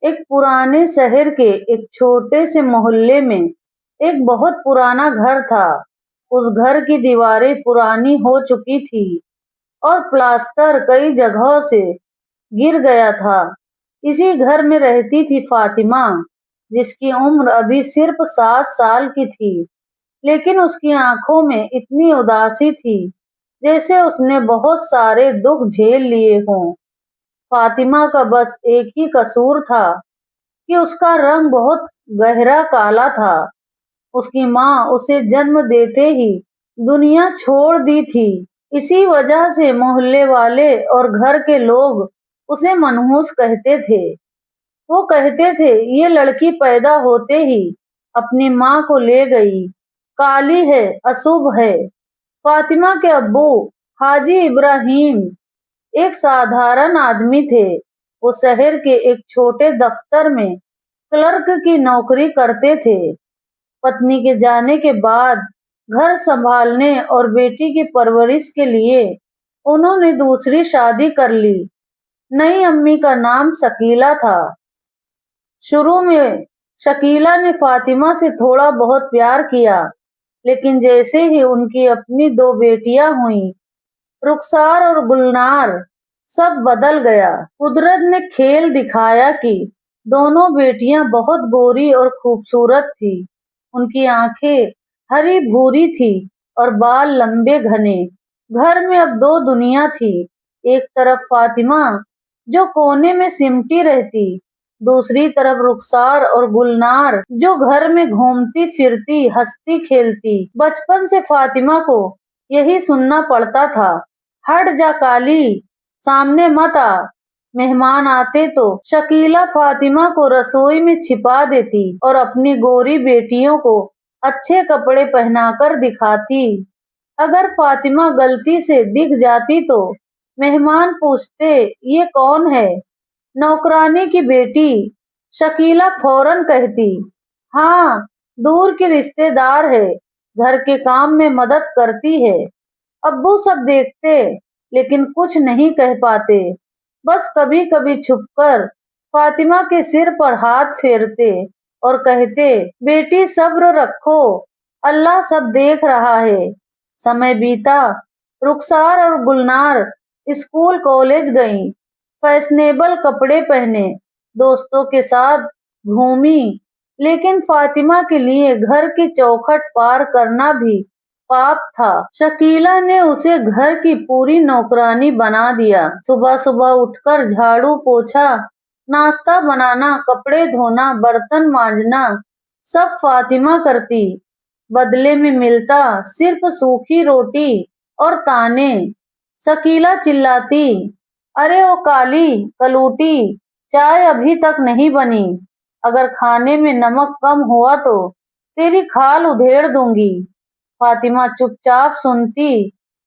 ایک پرانے شہر کے ایک چھوٹے سے محلے میں ایک بہت پرانا گھر تھا۔ اس گھر کی دیواریں پرانی ہو چکی تھی اور پلاسٹر کئی جگہوں سے گر گیا تھا۔ اسی گھر میں رہتی تھی فاطمہ، جس کی عمر ابھی صرف 7 سال کی تھی، لیکن اس کی آنکھوں میں اتنی اداسی تھی جیسے اس نے بہت سارے دکھ جھیل لیے ہوں۔ فاطمہ کا بس ایک ہی قصور تھا کہ اس کا رنگ بہت گہرا کالا تھا۔ اس کی ماں اسے جنم دیتے ہی دنیا چھوڑ دی تھی۔ اسی وجہ سے محلے والے اور گھر کے لوگ اسے منحوس کہتے تھے۔ وہ کہتے تھے یہ لڑکی پیدا ہوتے ہی اپنی ماں کو لے گئی، کالی ہے، اشوبھ ہے۔ فاطمہ کے ابو حاجی ابراہیم ایک سادھارن آدمی تھے۔ وہ شہر کے ایک چھوٹے دفتر میں کلرک کی نوکری کرتے تھے۔ پتنی کے جانے کے بعد گھر سنبھالنے اور بیٹی کی پرورش کے لیے انہوں نے دوسری شادی کر لی۔ نئی امی کا نام شکیلہ تھا۔ شروع میں شکیلہ نے فاطمہ سے تھوڑا بہت پیار کیا، لیکن جیسے ہی ان کی اپنی 2 بیٹیاں ہوئیں، رخسار اور گلنار، سب بدل گیا۔ قدرت نے کھیل دکھایا کہ دونوں بیٹیاں بہت گوری اور خوبصورت تھی۔ ان کی آنکھیں ہری بھوری تھی اور بال لمبے گھنے۔ گھر میں اب 2 دنیا تھی۔ ایک طرف فاطمہ جو کونے میں سمٹی رہتی، دوسری طرف رخسار اور گلنار جو گھر میں گھومتی پھرتی، ہنستی کھیلتی۔ بچپن سے فاطمہ کو یہی سننا پڑتا تھا، ہٹ جا کالی، سامنے مت آ۔ مہمان آتے تو شکیلہ فاطمہ کو رسوئی میں چھپا دیتی اور اپنی گوری بیٹیوں کو اچھے کپڑے پہنا کر دکھاتی۔ اگر فاطمہ غلطی سے دکھ جاتی تو مہمان پوچھتے یہ کون ہے؟ نوکرانی کی بیٹی۔ شکیلہ فوراً کہتی ہاں، دور کی رشتے دار ہے، گھر کے کام میں مدد کرتی ہے۔ ابو سب دیکھتے لیکن کچھ نہیں کہہ پاتے، بس کبھی کبھی چھپ کر فاطمہ کے سر پر ہاتھ پھیرتے اور کہتے بیٹی صبر رکھو، اللہ سب دیکھ رہا ہے۔ سمے بیتا، رخسار اور گلنار اسکول کالج گئیں، فیشنیبل کپڑے پہنے، دوستوں کے ساتھ گھومی، لیکن فاطمہ کے لیے گھر کی چوکھٹ پار کرنا بھی پاپ تھا۔ شکیلہ نے اسے گھر کی پوری نوکرانی بنا دیا۔ صبح صبح اٹھ کر جھاڑو پوچھا، ناشتہ بنانا، کپڑے دھونا، برتن مانجنا سب فاطمہ کرتی۔ بدلے میں ملتا صرف سوکھی روٹی اور طعنے۔ شکیلہ چلاتی، ارے او کالی کلوٹی، چائے ابھی تک نہیں بنی، اگر کھانے میں نمک کم ہوا تو تیری کھال ادھیڑ دوں گی۔ فاطمہ چپ چاپ سنتی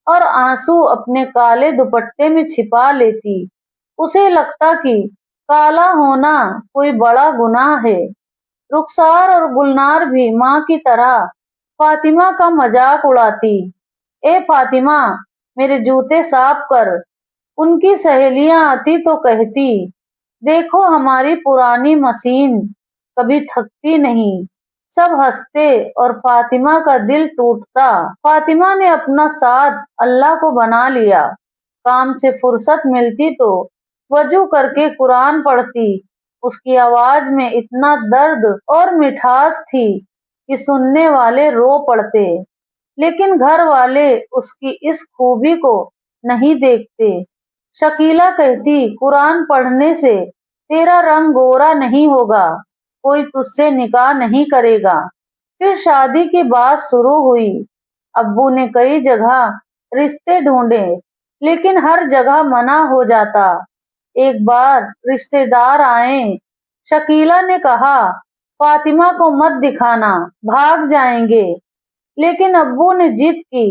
اور آنسو اپنے کالے دوپٹے میں چھپا لیتی۔ اسے لگتا کہ کالا ہونا کوئی بڑا گناہ ہے۔ رخسار اور گلنار بھی ماں کی طرح فاطمہ کا مذاق اڑاتی، اے فاطمہ میرے جوتے صاف کر۔ ان کی سہیلیاں آتی تو کہتی دیکھو ہماری پرانی مشین کبھی تھکتی نہیں۔ سب ہنستے اور فاطمہ کا دل ٹوٹتا۔ فاطمہ نے اپنا ساتھ اللہ کو بنا لیا۔ کام سے فرصت ملتی تو وضو کر کے قرآن پڑھتی۔ اس کی آواز میں اتنا درد اور مٹھاس تھی کہ سننے والے رو پڑتے، لیکن گھر والے اس کی اس خوبی کو نہیں دیکھتے۔ شکیلہ کہتی قرآن پڑھنے سے تیرا رنگ گورا نہیں ہوگا، کوئی تجھ سے نکاح نہیں کرے گا۔ پھر شادی کی بات شروع ہوئی۔ ابو نے کئی جگہ رشتے ڈھونڈے، لیکن ہر جگہ منع ہو جاتا۔ ایک بار رشتے دار آئے، شکیلہ نے کہا فاطمہ کو مت دکھانا، بھاگ جائیں گے، لیکن ابو نے ضد کی۔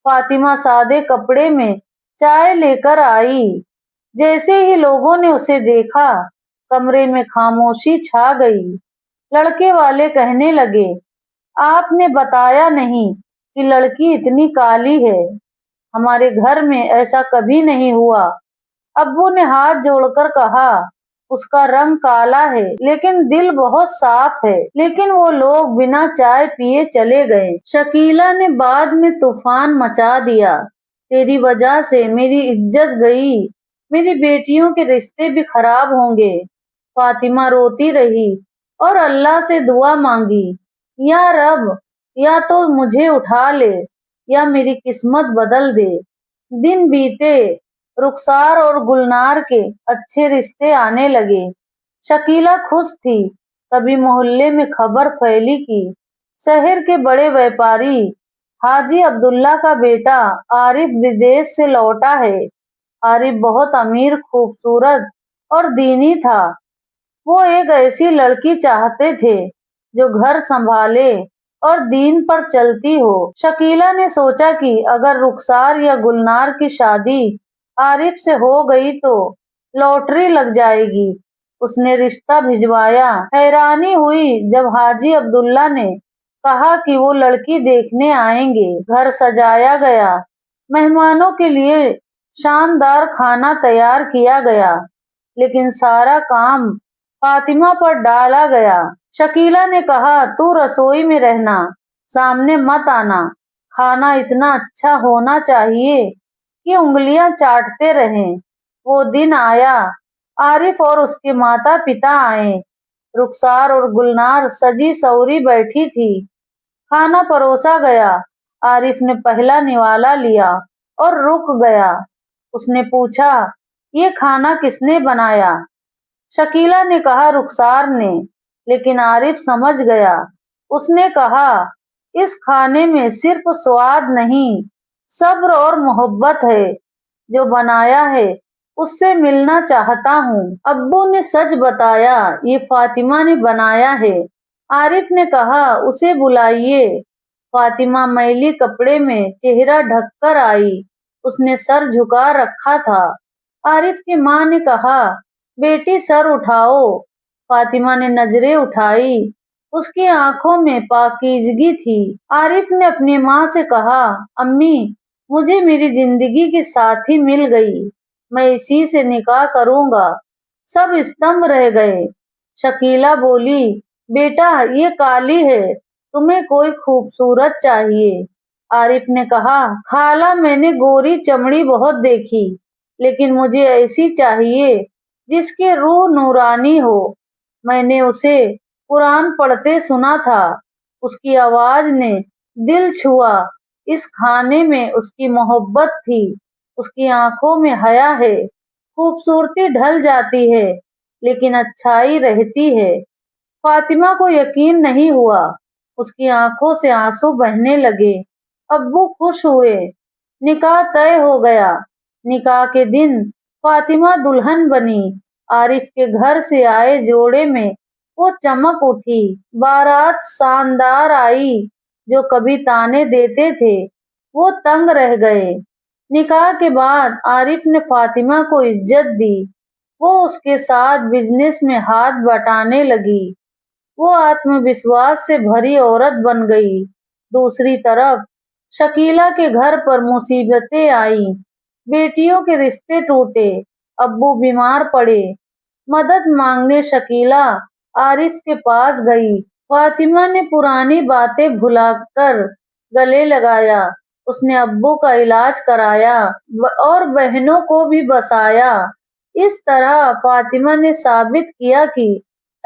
فاطمہ سادے کپڑے میں چائے لے کر آئی۔ جیسے ہی لوگوں نے اسے دیکھا، کمرے میں خاموشی چھا گئی۔ لڑکے والے کہنے لگے آپ نے بتایا نہیں کہ لڑکی اتنی کالی ہے، ہمارے گھر میں ایسا کبھی نہیں ہوا۔ ابو نے ہاتھ جوڑ کر کہا اس کا رنگ کالا ہے لیکن دل بہت صاف ہے۔ لیکن وہ لوگ بنا چائے پیے چلے گئے۔ شکیلہ نے بعد میں طوفان مچا دیا، تیری وجہ سے میری عزت گئی، میری بیٹیوں کے رشتے بھی خراب ہوں گے۔ فاطمہ روتی رہی اور اللہ سے دعا مانگی، یا رب، یا تو مجھے اٹھا لے یا میری قسمت بدل دے۔ دن بیتے، رخسار اور گلنار کے اچھے رشتے آنے لگے۔ شکیلہ خوش تھی۔ تبھی محلے میں خبر پھیلی کہ شہر کے بڑے ویپاری حاجی عبداللہ کا بیٹا عارف ودیش سے لوٹا ہے۔ عارف بہت امیر، خوبصورت اور دینی تھا۔ وہ ایک ایسی لڑکی چاہتے تھے جو گھر سنبھالے اور دین پر چلتی ہو۔ شکیلہ نے سوچا کہ اگر رخسار یا گلنار کی شادی عارف سے ہو گئی تو لاٹری لگ جائے گی۔ اس نے رشتہ بھجوایا۔ حیرانی ہوئی جب حاجی عبداللہ نے کہا کہ وہ لڑکی دیکھنے آئیں گے۔ گھر سجایا گیا، مہمانوں کے لیے شاندار کھانا تیار کیا گیا، لیکن سارا کام فاطمہ پر ڈالا گیا۔ شکیلہ نے کہا، تو رسوئی میں رہنا، سامنے مت آنا۔ کھانا اتنا اچھا ہونا چاہیے کہ انگلیاں چاٹتے رہیں۔ وہ دن آیا، عارف اور اس کے ماتا پتا آئے۔ رخسار اور گلنار سجی سوری بیٹھی تھی۔ کھانا پروسا گیا۔ عارف نے پہلا نوالا لیا اور رک گیا۔ اس نے پوچھا، یہ کھانا کس نے بنایا؟ شکیلہ نے کہا، رخسار نے، لیکن عارف سمجھ گیا۔ اس نے کہا، اس کھانے میں صرف سواد نہیں، صبر اور محبت ہے۔ جو بنایا ہے اس سے ملنا چاہتا ہوں۔ ابو نے سچ بتایا، یہ فاطمہ نے بنایا ہے۔ عارف نے کہا، اسے بلائیے۔ فاطمہ میلی کپڑے میں چہرہ ڈھک کر آئی۔ اس نے سر جھکا رکھا تھا۔ عارف کی ماں نے کہا، بیٹی سر اٹھاؤ۔ فاطمہ نے نظریں اٹھائی۔ اس کی آنکھوں میں پاکیزگی تھی۔ عارف نے اپنی ماں سے کہا، امی، مجھے میری زندگی کی ساتھی مل گئی، میں اسی سے نکاح کروں گا۔ سب استنبھ رہ گئے۔ شکیلہ بولی، بیٹا یہ کالی ہے، تمہیں کوئی خوبصورت چاہیے۔ عارف نے کہا، خالہ، میں نے گوری چمڑی بہت دیکھی، لیکن مجھے ایسی چاہیے جس کی روح نورانی ہو۔ میں نے اسے قرآن پڑھتے سنا تھا، اس کی آواز نے دل چھوا۔ اس کھانے میں اس کی محبت تھی، اس کی آنکھوں میں حیا ہے۔ خوبصورتی ڈھل جاتی ہے لیکن اچھائی رہتی ہے۔ فاطمہ کو یقین نہیں ہوا، اس کی آنکھوں سے آنسو بہنے لگے۔ ابو خوش ہوئے، نکاح طے ہو گیا۔ نکاح کے دن فاطمہ دلہن بنی۔ عارف کے گھر سے آئے جوڑے میں وہ چمک اٹھی۔ بارات شاندار آئی۔ جو کبھی طعنے دیتے تھے وہ تنگ رہ گئے۔ نکاح کے بعد عارف نے فاطمہ کو عزت دی۔ وہ اس کے ساتھ بزنس میں ہاتھ بٹانے لگی۔ وہ آتم وشواس سے بھری عورت بن گئی۔ دوسری طرف شکیلہ کے گھر پر مصیبتیں آئیں۔ بیٹیوں کے رشتے ٹوٹے، ابو بیمار پڑے۔ مدد مانگنے شکیلہ عارف کے پاس گئی۔ فاطمہ نے پرانی باتیں بھلا کر گلے لگایا۔ اس نے ابو کا علاج کرایا اور بہنوں کو بھی بسایا۔ اس طرح فاطمہ نے ثابت کیا کہ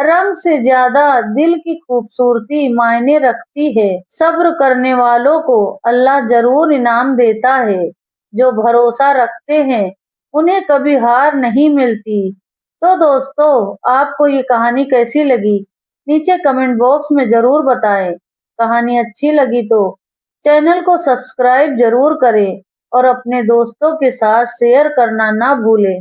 رنگ سے زیادہ دل کی خوبصورتی معنی رکھتی ہے۔ صبر کرنے والوں کو اللہ ضرور انعام دیتا ہے۔ جو بھروسہ رکھتے ہیں انہیں کبھی ہار نہیں ملتی۔ تو دوستو، آپ کو یہ کہانی کیسی لگی؟ نیچے کمنٹ باکس میں ضرور بتائیں۔ کہانی اچھی لگی تو چینل کو سبسکرائب ضرور کریں اور اپنے دوستوں کے ساتھ شیئر کرنا نہ بھولیں۔